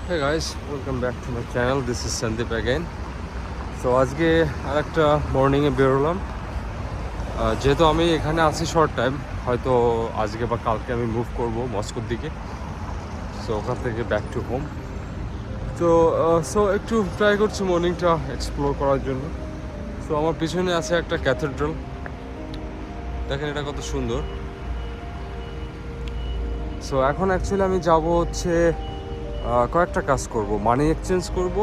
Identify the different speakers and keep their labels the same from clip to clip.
Speaker 1: Hey guys, welcome back to my channel. This is Sandeep again. So আজকে আরেকটা মর্নিংয়ে বেরোলাম। যেহেতু আমি এখানে আছি শর্ট টাইম, হয়তো আজকে বা কালকে আমি মুভ করব মস্কোর দিকে। সো ওখান থেকে ব্যাক টু হোম। সো একটু ট্রাই করছি মর্নিংটা এক্সপ্লোর করার জন্য। সো আমার পিছনে আছে একটা ক্যাথেড্রাল, দেখেন এটা কত সুন্দর। সো এখন অ্যাকচুয়ালি আমি যাব হচ্ছে কয়েকটা কাজ করব। মানি এক্সচেঞ্জ করব,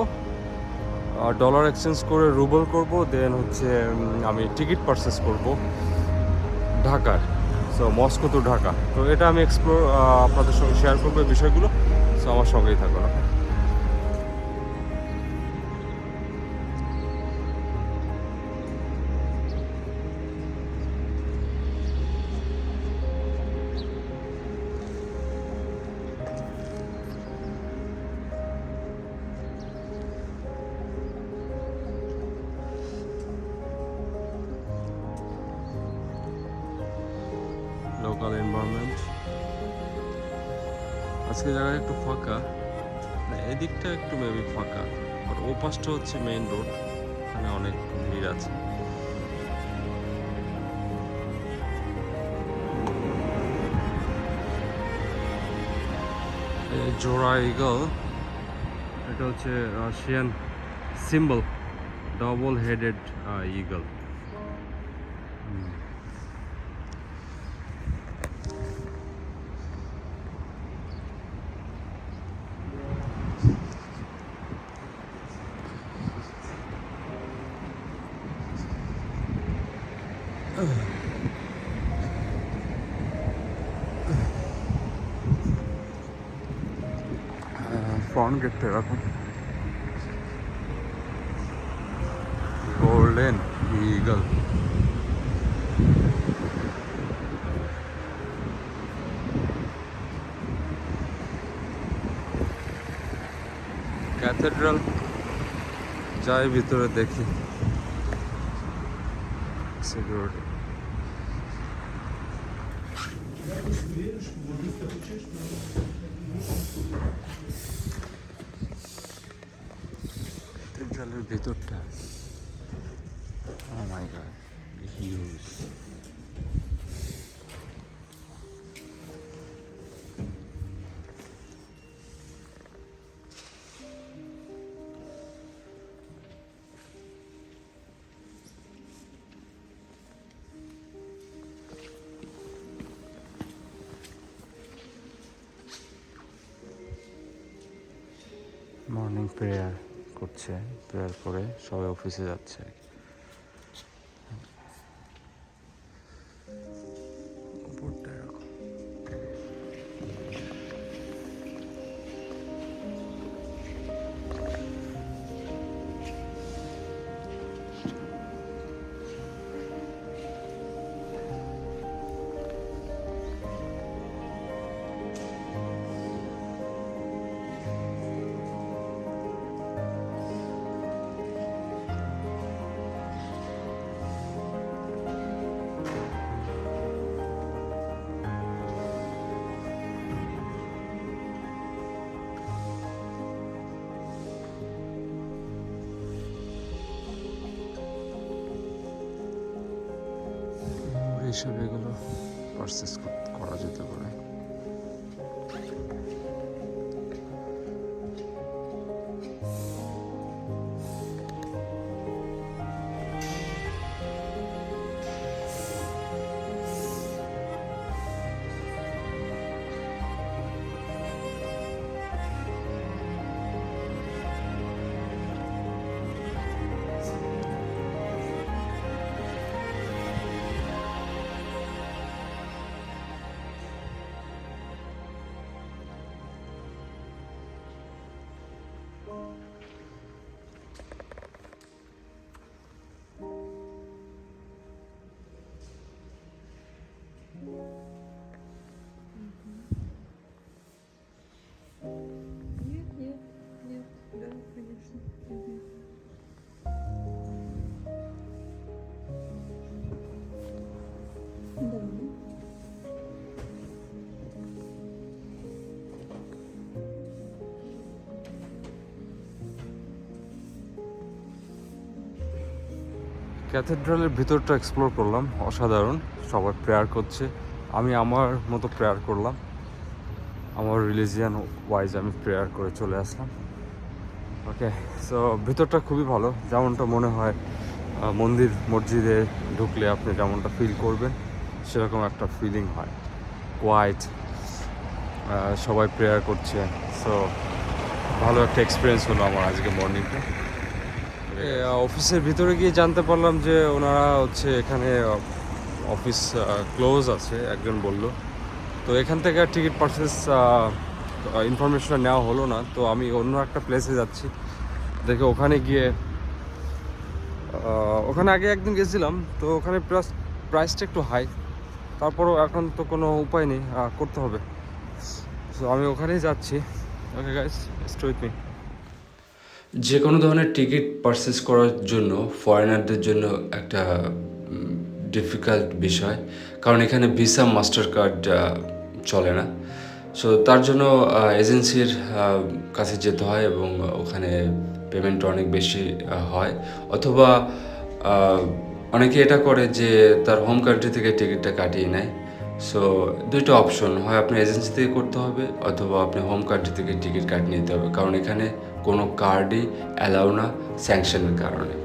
Speaker 1: ডলার এক্সচেঞ্জ করে রুবল করব, দেন হচ্ছে আমি টিকিট পারচেস করব ঢাকার। So Moscow to Dhaka. তো এটা আমি এক্সপ্লোর আপনাদের সঙ্গে শেয়ার করবো এই বিষয়গুলো। সো আমার সঙ্গেই থাকুন। লোকাল এনভায়রনমেন্ট আজকে জায়গায় একটু ফাঁকা, এদিকটা একটু মেবি ফাঁকা, বাট ও পাশটা হচ্ছে মেইন রোড, এখানে অনেক ভিড় আছে। জোড়া ইগল, এটা হচ্ছে Russian symbol, double headed eagle. Front গেটটা এরকম গোল্ডেন ইগল। ক্যাথেড্রাল যাই ভিতরে দেখি। সিকিউরিটি ক্যাথেড্রালের ভিতরটা, ও মাই গড, হিউজ। মর্নিং প্রেয়ার করছে, প্রেয়ার করে সবাই অফিসে যাচ্ছে। উপরটা এরকম। এইসব এগুলো পারচেস করা যেতে পারে।
Speaker 2: Нет, нет, нет, да, конечно. Мгм. Да.
Speaker 1: ক্যাথেড্রালের ভিতরটা এক্সপ্লোর করলাম, অসাধারণ। সবাই প্রেয়ার করছে, আমি আমার মতো প্রেয়ার করলাম, আমার রিলিজিয়ান ওয়াইজ আমি প্রেয়ার করে চলে আসলাম। ওকে, সো ভিতরটা খুবই ভালো, যেমনটা মনে হয় মন্দির মসজিদে ঢুকলে আপনি যেমনটা ফিল করবেন সেরকম একটা ফিলিং হয়, কোয়াইট, সবাই প্রেয়ার করছে। সো ভালো একটা এক্সপিরিয়েন্স হলো আমার আজকে মর্নিংটা। অফিসের ভিতরে গিয়ে জানতে পারলাম যে ওনারা হচ্ছে এখানে অফিস ক্লোজ আছে, একজন বলল। তো এখান থেকে আর টিকিট পারচেস ইনফরমেশনটা নেওয়া হলো না। তো আমি অন্য একটা প্লেসে যাচ্ছি, দেখে ওখানে গিয়ে ওখানে আগে একদিন গেছিলাম, তো ওখানে প্রাইসটা একটু হাই, তারপরও এখন তো কোনো উপায় নেই, করতে হবে। সো আমি ওখানেই যাচ্ছি। Okay guys, stay with me. যে কোনো ধরনের টিকিট পারচেস করার জন্য ফরেনারদের জন্য একটা ডিফিকাল্ট বিষয়, কারণ এখানে ভিসা মাস্টার কার্ড চলে না। সো তার জন্য এজেন্সির কাছে যেতে হয় এবং ওখানে পেমেন্ট অনেক বেশি হয়, অথবা অনেকে এটা করে যে তার হোম কান্ট্রি থেকে টিকিটটা কাটিয়ে নেয়। সো দুইটা অপশন, হয় আপনি এজেন্সি থেকে করতে হবে অথবা আপনি হোম কান্ট্রি থেকে টিকিট কাটিয়ে নিতে হবে, কারণ এখানে কোনো কার্ডই অ্যালাউ না স্যাংশনের কারণে।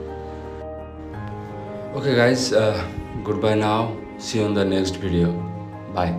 Speaker 1: Okay guys, good bye now, see on the next video, by.